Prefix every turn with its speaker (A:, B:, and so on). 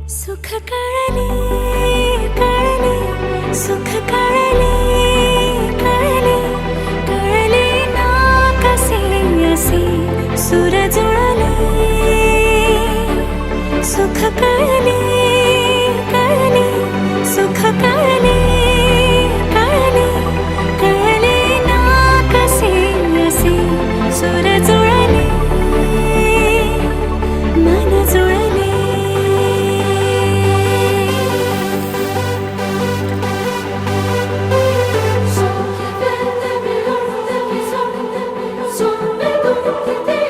A: सुख कळले कळले सुख कळले कळले कळले ना कसे असे सूर जुळले सुख कळले कळले सुख कळले कळले कळले ना कसे असे सूर जुळले मन जुळले Son